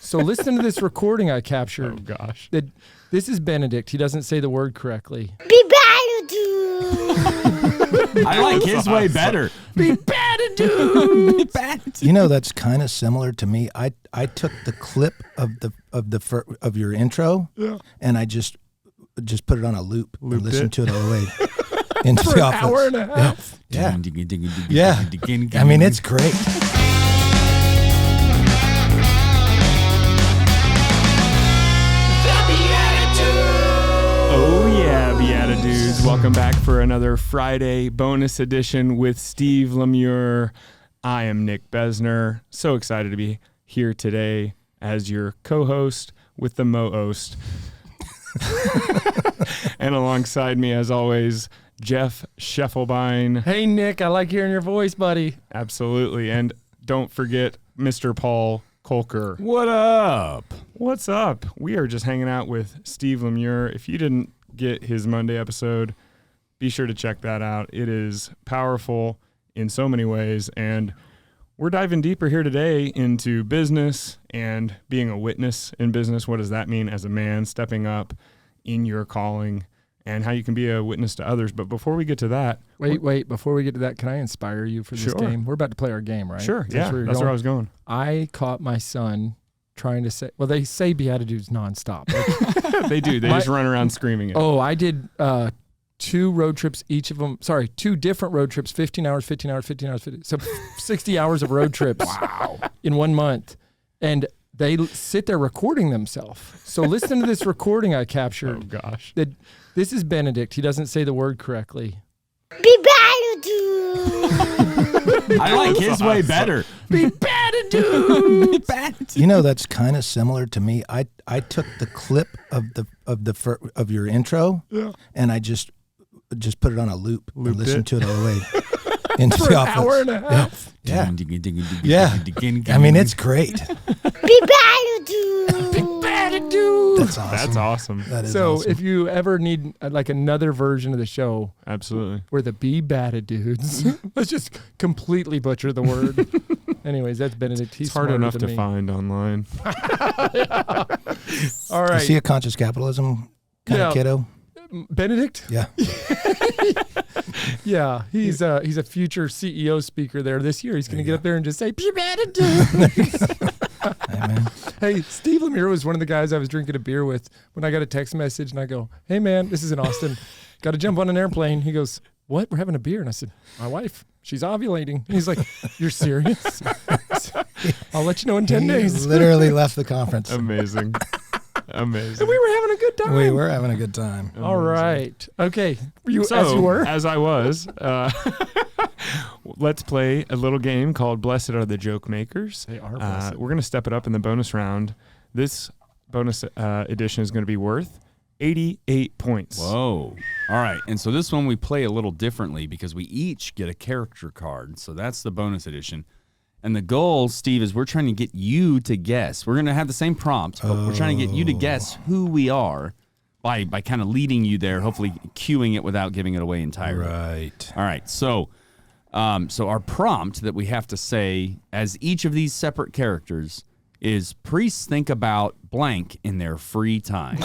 So listen to this recording I captured. Oh, gosh. This is Benedict. He doesn't say the word correctly. BeatiDude. I like his way better. BeatiDudes. You know, that's kind of similar to me. I took the clip of your intro, and I just put it on a loop and listened to it all the way into For the an office. hour and a half. Yeah. I mean, it's great. Oh yeah, BeatiDudes. Welcome back for another Friday bonus edition with Steve LaMure. I am Nick Besner. So excited to be here today as your co-host with the mo-host. And alongside me, as always, Jeff Scheffelbein. Hey, Nick, I like hearing your voice, buddy. Absolutely. And don't forget Mr. Paul Kolker. What up? What's up? We are just hanging out with Steve LaMure. If you didn't get his Monday episode, be sure to check that out. It is powerful in so many ways, and we're diving deeper here today into business and being a witness in business. What does that mean as a man, stepping up in your calling, and how you can be a witness to others. But before we get to that... Wait. Before we get to that, can I inspire you for this game? We're about to play our game, right? Sure, That's that's where I was going. I caught my son trying to say... Well, they say BeatiDudes nonstop. Like, They do. They just run around screaming it. Oh, I did 2 road trips, each of them... Sorry, 2 different road trips, 15 hours, 15 hours, 15 hours, 50, so 60 hours of road trips in 1 month. And they sit there recording themselves. So listen to this recording I captured. Oh, gosh. This is Benedict. He doesn't say the word correctly. BeatiDude. I like his way better. BeatiDude. You know, that's kind of similar to me. I took the clip of your intro, and I just put it on a loop and listened to it all the way into For the an office. hour and a half. Yeah. I mean, it's great. BeatiDude. That's awesome. That's awesome. That is So awesome. if you ever need like another version of the show, Absolutely. we're the BeatiDudes. Let's just completely butcher the word. Anyways, that's Benedict. He's It's hard smarter enough than to me. find online. All right, Is he a conscious capitalism kind of kiddo? Benedict. Yeah. Yeah, he's a future CEO speaker there this year. He's going to get up there and just say BeatiDudes. Hey, man. Hey, Steve LaMure was one of the guys I was drinking a beer with when I got a text message, and I go, "Hey, man, this is in Austin. Got to jump on an airplane." He goes, "What? We're having a beer." And I said, "My wife, she's ovulating." And he's like, "You're serious?" I'll let you know in 10 He days. literally left the conference. Amazing. Amazing. And we were having a good time. We were having a good time. All right. Okay. So, As you were? as I was, let's play a little game called Blessed Are the Joke Makers. They are blessed. We're going to step it up in the bonus round. This bonus edition is going to be worth 88 points. Whoa. All right. And so this one we play a little differently because we each get a character card. So that's the bonus edition. And the goal, Steve, is we're trying to get you to guess. We're going to have the same prompt, but we're trying to get you to guess who we are by kind of leading you there, hopefully cueing it without giving it away entirely. Right. All right. So our prompt that we have to say as each of these separate characters is priests think about blank in their free time.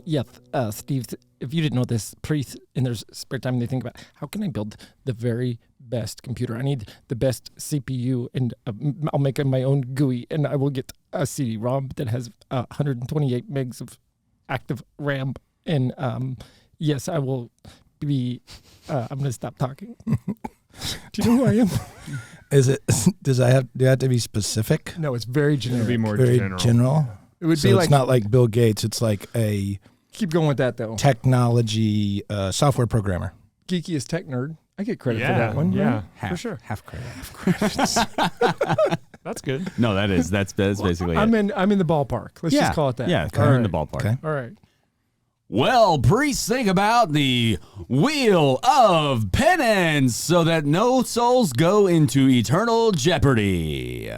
Yes, Steve, if you didn't know this, priests in their spare time, they think about, how can I build the very best computer? I need the best CPU, and I'll make my own GUI, and I will get a CD-ROM that has 128 megs of active RAM. And yes, I will be, I'm going to stop talking. Do you know who I am? Do I have to be specific? No, it's very It'll generic. be more Very general. general? It would So be it's like, not like Bill Gates. It's like a keep going with that, though. technology software programmer. Geekiest tech nerd. I get credit for Yeah, that one. yeah. right? For sure. Half credit. That's good. No, that's basically I'm it. in the ballpark. Let's just call it that. Yeah, All kind of in the right. ballpark. Okay. All right. Well, priests think about the wheel of penance so that no souls go into eternal jeopardy.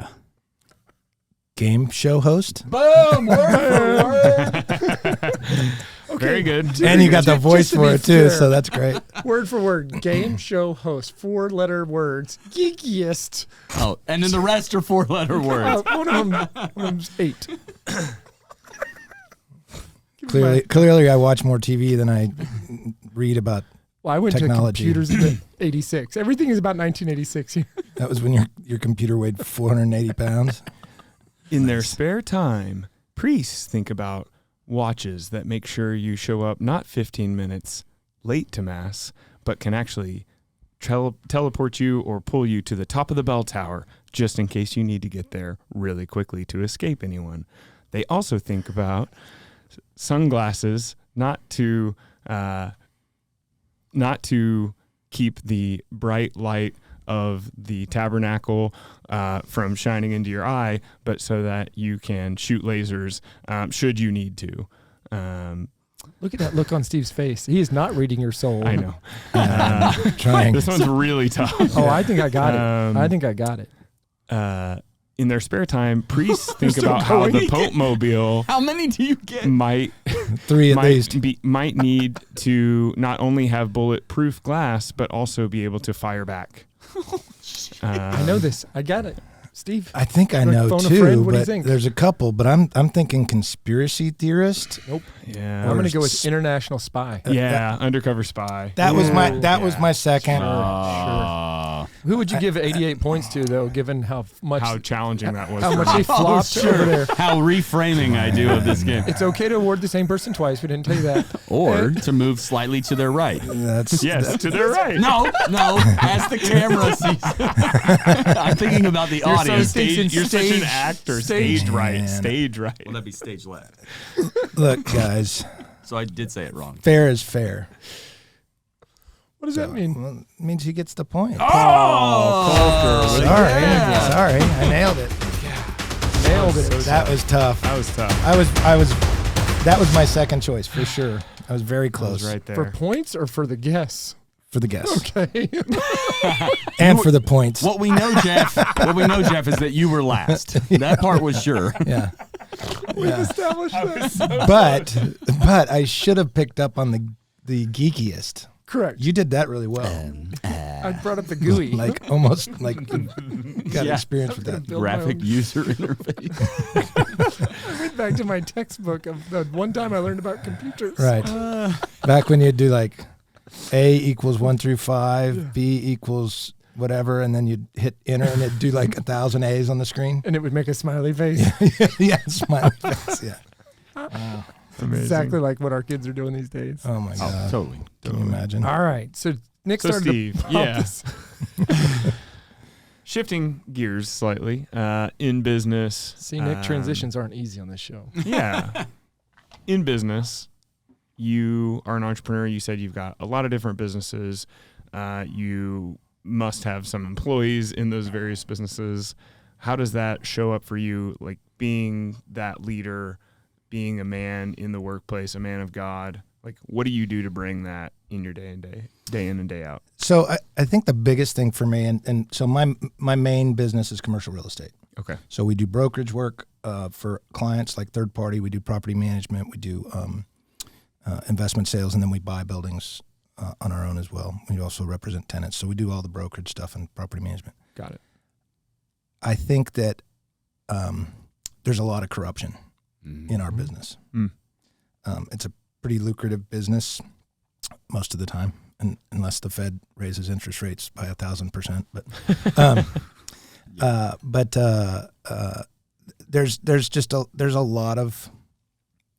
Game show host. Boom! Word for word. Very good. And you got the voice Just to for be it too, fair. so that's great. Word for word, game show host, 4-letter words, geekiest. Oh, and then the rest are 4-letter words. One of them's 8. Clearly, I watch more TV than I read about. Well, I went Technology. to computers in 86. Everything is about 1986 here. That was when your computer weighed 480 pounds. In their spare time, priests think about watches that make sure you show up not 15 minutes late to Mass, but can actually teleport you or pull you to the top of the bell tower just in case you need to get there really quickly to escape anyone. They also think about sunglasses not to keep the bright light of the tabernacle from shining into your eye, but so that you can shoot lasers should you need to. Look at that look on Steve's face. He is not reading your soul. I know. Trying. This one's really tough. Oh, I think I got it. I think I got it. In their spare time, priests think Still about how going. the Pope Mobile How many do you get? might 3 at least. might need to not only have bulletproof glass, but also be able to fire back. I know this. I got it. Steve. I think I Like know phone a too, friend, what do you but think? there's a couple. But I'm thinking conspiracy theorist. Nope. Yeah, I'm going to go with international spy. yeah, undercover spy. That was my second. Sure. Who would you give 88 points to, though, given how much How challenging that was. how for much me. they flopped over there? How reframing I do of this game. It's okay to award the same person twice. We didn't tell you that. Or to move slightly to their right. That's Yes, to their right. No, as the camera sees. I'm thinking about the You're, so audience. stage, you're such an stage- actor. stage- Stage right. Man. Stage right. Well, that'd be stage left. Look, guys. So I did say it wrong. Fair is fair. What does that mean? Well, it means he gets the point. Oh, Sorry, yeah. sorry, I nailed it. Nailed it. That was tough. that was tough. That was my second choice for sure. I was very That close was right there. For points or for the guess? for the guess Okay. and for the points. What we know, Jeff, is that you were last. That part was sure. Yeah, yeah. Established that. But I should have picked up on the geekiest. Correct. You did that really well. I brought up the GUI. Like almost like you got Yeah. experience with that. Build my Graphic own. user interface. I went back to my textbook of the one time I learned about computers. Right. Back when you'd do like A equals 1 through 5, B equals whatever, and then you'd hit enter and it'd do like 1,000 A's on the screen. And it would make a smiley face. Yeah, smiley face. Yeah. Amazing. Exactly like what our kids are doing these days. Oh my God. Totally. Can you imagine? All right. So Nick So started Steve, to pump yeah. us. Shifting gears slightly, in business. See, Nick, transitions aren't easy on this show. Yeah. In business, you are an entrepreneur. You said you've got a lot of different businesses. You must have some employees in those various businesses. How does that show up for you, like being that leader, being a man in the workplace, a man of God? Like, what do you do to bring that in your day in and day out? So I think the biggest thing for me, and so my main business is commercial real estate. Okay. So we do brokerage work for clients like third party. We do property management. We do investment sales, and then we buy buildings on our own as well. We also represent tenants. So we do all the brokerage stuff and property management. Got it. I think that there's a lot of corruption in our business. Mm. It's a pretty lucrative business most of the time, and unless the Fed raises interest rates by 1,000%. But there's a lot of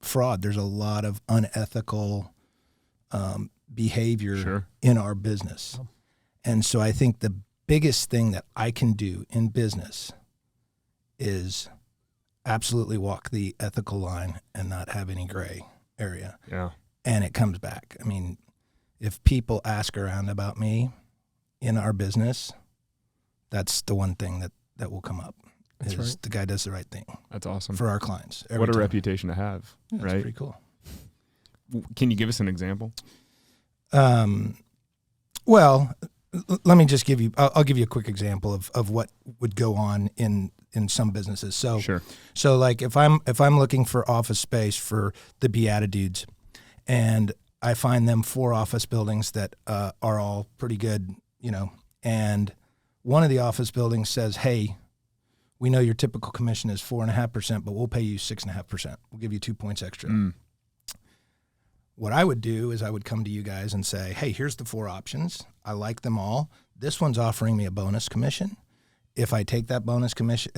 fraud. There's a lot of unethical behavior Sure. in our business, and so I think the biggest thing that I can do in business is absolutely walk the ethical line and not have any gray area. Yeah. And it comes back. I mean, if people ask around about me in our business, that's the one thing that will come up. That's is right. the guy does the right thing That's awesome. for our clients. every What a time. reputation to have, Yeah, it's right? pretty cool. Can you give us an example? Well, let me just give you. I'll give you a quick example of what would go on in some businesses. So, Sure. so like if I'm looking for office space for the BeatiDudes, and I find them 4 office buildings that are all pretty good, and one of the office buildings says, hey, we know your typical commission is 4.5%, but we'll pay you 6.5%. We'll give you 2 points extra. What I would do is I would come to you guys and say, hey, here's the 4 options. I like them all. This one's offering me a bonus commission. If I take that bonus commission,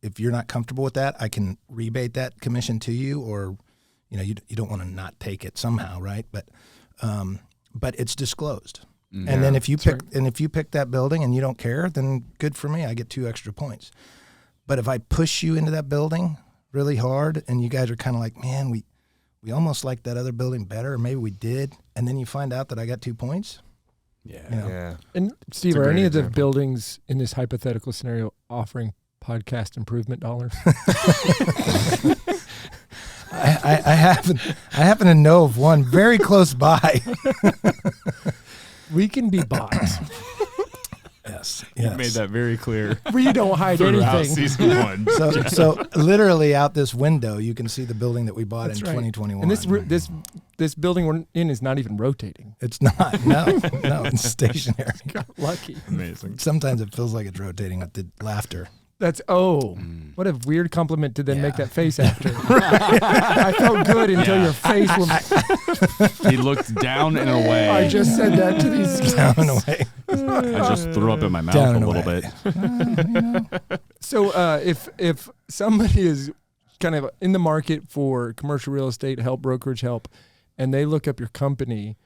if you're not comfortable with that, I can rebate that commission to you, or you don't want to not take it somehow, right? But it's disclosed. Yeah, and then if you pick that building and you don't care, then good for me. I get 2 extra points. But if I push you into that building really hard and you guys are kind of like, man, we almost like that other building better, or maybe we did, and then you find out that I got 2 points. Yeah. And Steve, are any of the buildings in this hypothetical scenario offering podcast improvement dollars? I happen to know of one very close by. We can be bought. Yes. You made that very clear. We don't hide throughout anything. Season 1. So literally out this window, you can see the building that we bought in 2021. And this building we're in is not even rotating. It's not. No, it's stationary. Got lucky. Amazing. Sometimes it feels like it's rotating with the laughter. That's what a weird compliment to then make that face after. I felt good until your face was. He looked down and away. I just said that to these down and away. I just threw up in my mouth Down a and little bit. So if somebody is kind of in the market for commercial real estate help, brokerage help, and they look up your company,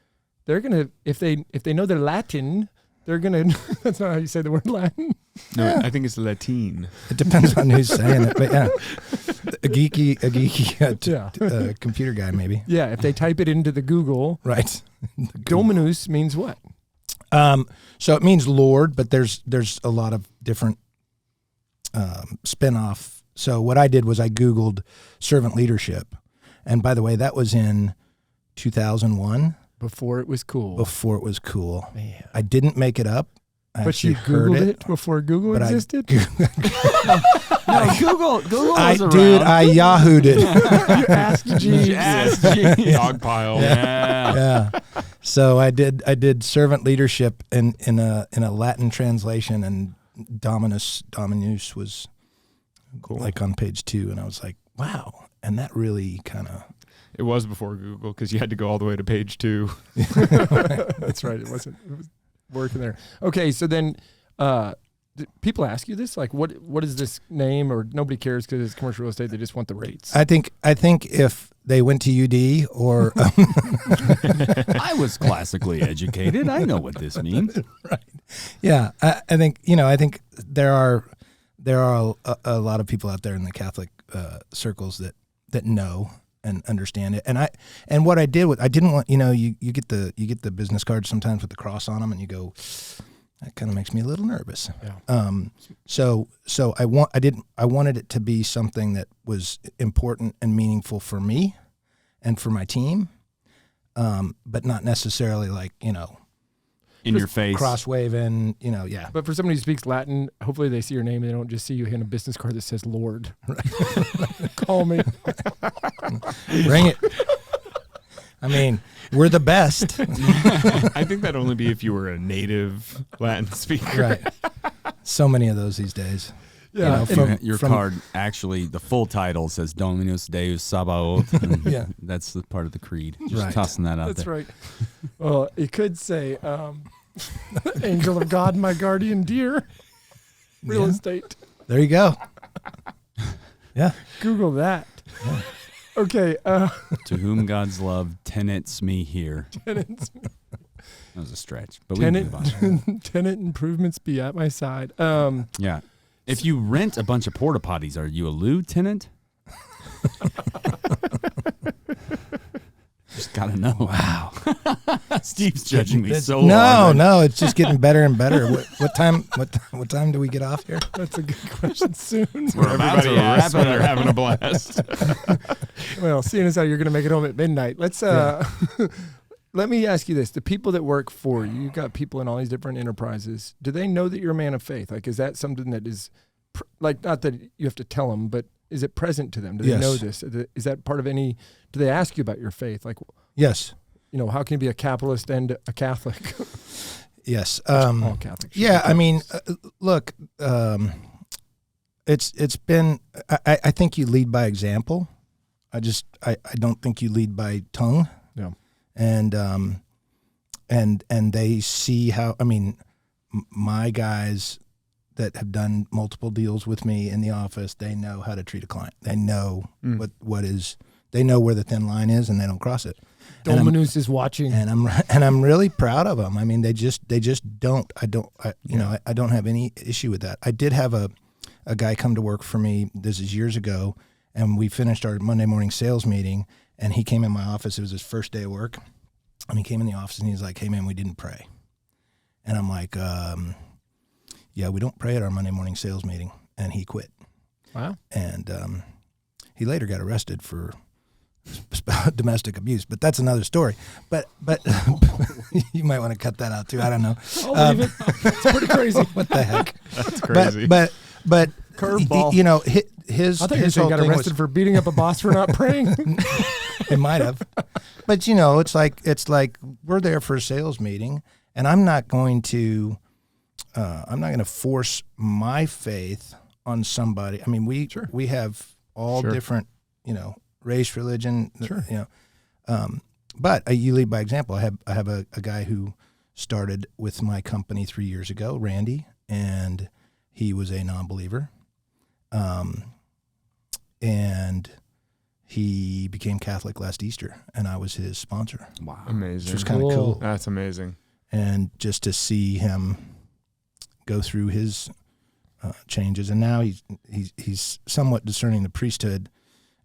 they're gonna if they know they're Latin, they're gonna. That's not how you say the word Latin. No, I think it's Latin. It depends on who's saying it, but yeah, a geeky computer guy maybe. Yeah, if they type it into the Google, right? Dominus means what? So it means Lord, but there's a lot of different spin-off. So what I did was I Googled servant leadership, and by the way, that was in 2001. Before it was cool. Man. I didn't make it up. But you Googled it before Google existed? No, Google was around. Dude, I Yahoo'd it. You asked Jeeves. Dog pile. Yeah. So I did servant leadership in a Latin translation, and Dominus was cool, like on page 2, and I was like, wow. And that really kind of... It was before Google because you had to go all the way to page 2. That's right. It was working there. Okay, so then people ask you this, like, what is this name? Or nobody cares because it's commercial real estate. They just want the rates. I think if they went to UD or I was classically educated. I know what this means. Right. Yeah, I think there are a lot of people out there in the Catholic circles that know and understand it. And what I did I didn't want, you get the business cards sometimes with the cross on them, and you go, that kind of makes me a little nervous. Yeah. So I wanted it to be something that was important and meaningful for me and for my team, but not necessarily like, in your face, cross waving, yeah. But for somebody who speaks Latin, hopefully they see your name and they don't just see you hand a business card that says Lord. Right. Call me. Bring it. I mean, we're the best. I think that'd only be if you were a native Latin speaker. Right. So many of those these days. Yeah. Your card, actually, the full title says Dominus Deus Sabaoth. Yeah. That's the part of the creed. Just Right. tossing that out That's there. right. Well, it could say, Angel of God, my guardian dear. Real estate. There you go. Yeah. Google that. Yeah. Okay. To whom God's love tenants me here. Tenants. That was a stretch, but we can move on. Tenant improvements be at my side. Yeah. If you rent a bunch of porta potties, are you a lieutenant? Just gotta know. Wow. Steve's judging me so No, hard. no, it's just getting better and better. What time do we get off here? That's a good question. Soon. We're about Everybody to wrap asks when it they're up. having a blast. Well, seeing as how you're going to make it home at midnight, let's. Let me ask you this: the people that work for you, you've got people in all these different enterprises. Do they know that you're a man of faith? Like, is that something that is, like, not that you have to tell them, but is it present to them? Do they Yes. know this? Is that part of any? Do they ask you about your faith? Like, Yes. How can you be a capitalist and a Catholic? Yes. All Catholics. Yeah. I mean, look, it's been. I think you lead by example. I don't think you lead by tongue. Yeah. And they see how. I mean, my guys that have done multiple deals with me in the office, they know how to treat a client. They know what is. They know where the thin line is, and they don't cross it. Dominus is watching, and I'm really proud of them. I mean, they just don't. I don't have any issue with that. I did have a guy come to work for me. This is years ago, and we finished our Monday morning sales meeting, and he came in my office. It was his first day of work, and he came in the office, and he's like, "Hey man, we didn't pray," and I'm like, "Yeah, we don't pray at our Monday morning sales meeting," and he quit. Wow. And he later got arrested for domestic abuse, but that's another story. But you might want to cut that out too. I don't know. I'll leave it. It's pretty crazy. What the heck? That's crazy. But curveball. His I thought you his whole got thing arrested for beating up a boss for not praying. It might have, but it's like we're there for a sales meeting, and I'm not going to force my faith on somebody. I mean, we have all different, race, religion, but you lead by example. I have a guy who started with my company 3 years ago, Randy, and he was a non-believer, and he became Catholic last Easter, and I was his sponsor. Wow, amazing! Which was kind of cool. That's amazing. And just to see him go through his changes, and now he's somewhat discerning the priesthood,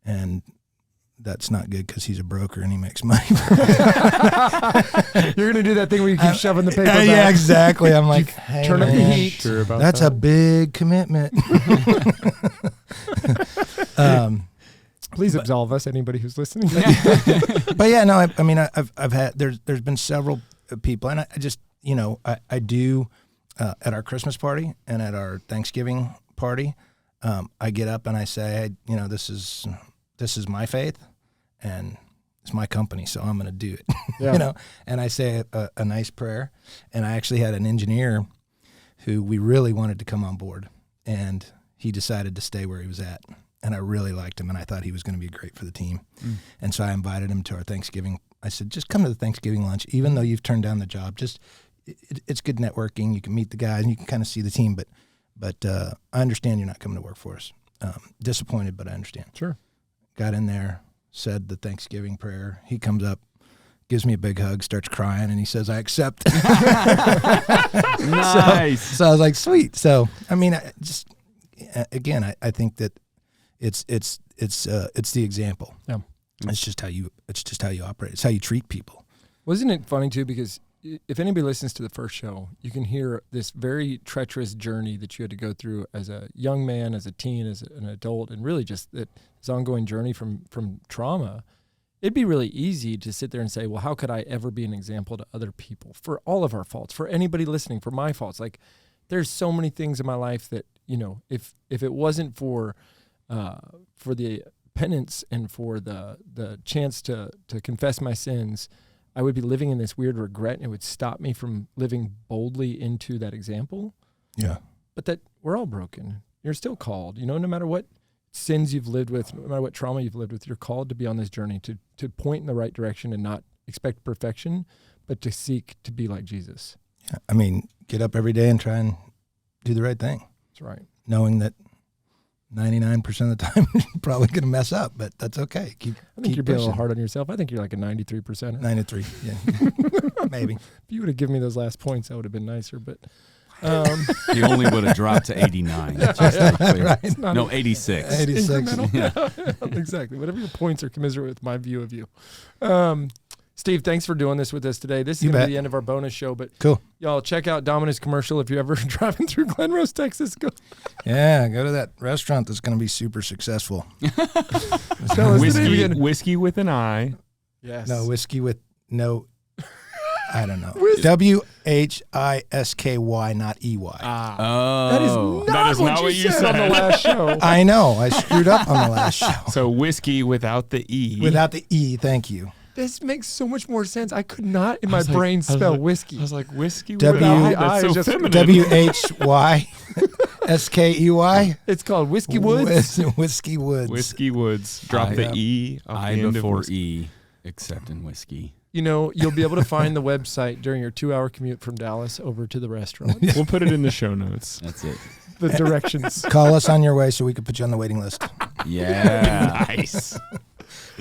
and that's not good because he's a broker and he makes money. You're going to do that thing where you keep shoving the paper back. Yeah, exactly. I'm like, hey, turn up the heat. Sure about that's that. a big commitment. Please absolve us, anybody who's listening. But yeah, no, I mean, I've had, there's been several people, and I just, I do, at our Christmas party and at our Thanksgiving party, I get up and I say, hey, this is my faith and it's my company, so I'm going to do it, Yeah. and I say a nice prayer. And I actually had an engineer who we really wanted to come on board, and he decided to stay where he was at. And I really liked him, and I thought he was going to be great for the team. And so I invited him to our Thanksgiving. I said, just come to the Thanksgiving lunch, even though you've turned down the job. Just it's good networking. You can meet the guys, and you can kind of see the team. But I understand you're not coming to work for us. Disappointed, but I understand. Sure. Got in there, said the Thanksgiving prayer. He comes up, gives me a big hug, starts crying, and he says, I accept. Nice. So I was like, sweet. So, I mean, I think that it's the example. Yeah. It's just how you operate. It's how you treat people. Wasn't it funny too? Because if anybody listens to the first show, you can hear this very treacherous journey that you had to go through as a young man, as a teen, as an adult, and really just this ongoing journey from trauma. It'd be really easy to sit there and say, well, how could I ever be an example to other people for all of our faults, for anybody listening, for my faults? Like, there's so many things in my life that, if it wasn't for the penance and for the chance to confess my sins, I would be living in this weird regret, and it would stop me from living boldly into that example. Yeah. But that we're all broken. You're still called, no matter what sins you've lived with, no matter what trauma you've lived with, you're called to be on this journey to point in the right direction and not expect perfection, but to seek to be like Jesus. Yeah. I mean, get up every day and try and do the right thing. That's right. Knowing that 99% of the time you're probably going to mess up, but that's okay. I think you're being a little hard on yourself. I think you're like a 93%. 93, yeah. Maybe. If you would have given me those last points, that would have been nicer, but... He only would have dropped to 89. Right. No, 86. 86. Yeah. Exactly. Whatever your points are commensurate with my view of you. Steve, thanks for doing this with us today. This is going to be the end of our bonus show, but cool. Y'all check out Dominus Commercial if you're ever driving through Glen Rose, Texas. Go to that restaurant that's going to be super successful. Whiskey with an I. Yes. No, whiskey with no, I don't know. WHISKY, not EY. That is not what you said on the last show. I know. I screwed up on the last show. So whiskey without the E. Without the E, thank you. this makes so much more sense. I could not in my brain spell whiskey. I was like, Whiskey Woods. That's so just- feminine. WHYSKEY. It's called Whisky Woods. Whiskey Woods. Whiskey Woods. Drop the E off I the end before of whiskey. E, except in whiskey. You know, you'll be able to find the website during your 2-hour commute from Dallas over to the restaurant. We'll put it in the show notes. That's it. The directions. Call us on your way so we can put you on the waiting list. Yeah. Nice.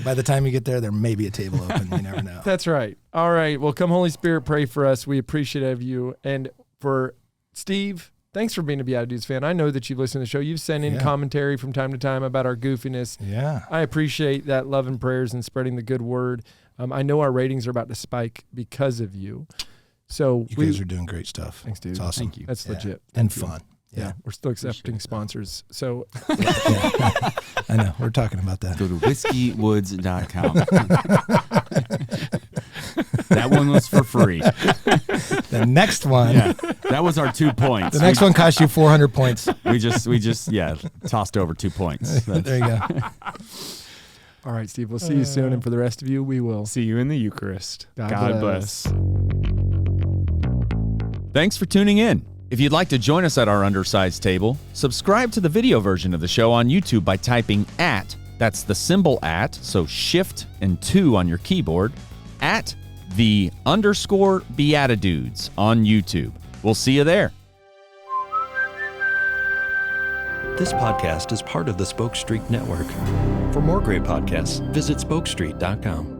By the time you get there may be a table open. You never know. That's right. All right. Well, come Holy Spirit, pray for us. We appreciate you. And for Steve, thanks for being a BeatiDudes fan. I know that you listen to the show. You've sent in commentary from time to time about our goofiness. Yeah. I appreciate that love and prayers and spreading the good word. I know our ratings are about to spike because of you. So You guys are doing great stuff. Thanks, dude. It's awesome. Thank you. That's legit. And Thank you. fun. Yeah, we're still accepting sponsors. So Yeah. I know. We're talking about that. Go to whiskey.woods.com. That one was for free. The next one. Yeah, that was our 2 points. The next one cost you 400 points. We just tossed over 2 points. There you go. all right, Steve, we'll see you soon. And for the rest of you, we will. See you in the Eucharist. God bless. Thanks for tuning in. If you'd like to join us at our undersized table, subscribe to the video version of the show on YouTube by typing @ that's the symbol @ so shift and 2 on your keyboard, @the_BeatiDudes on YouTube. We'll see you there. This podcast is part of the Spoke Street Network. For more great podcasts, visit spokestreet.com.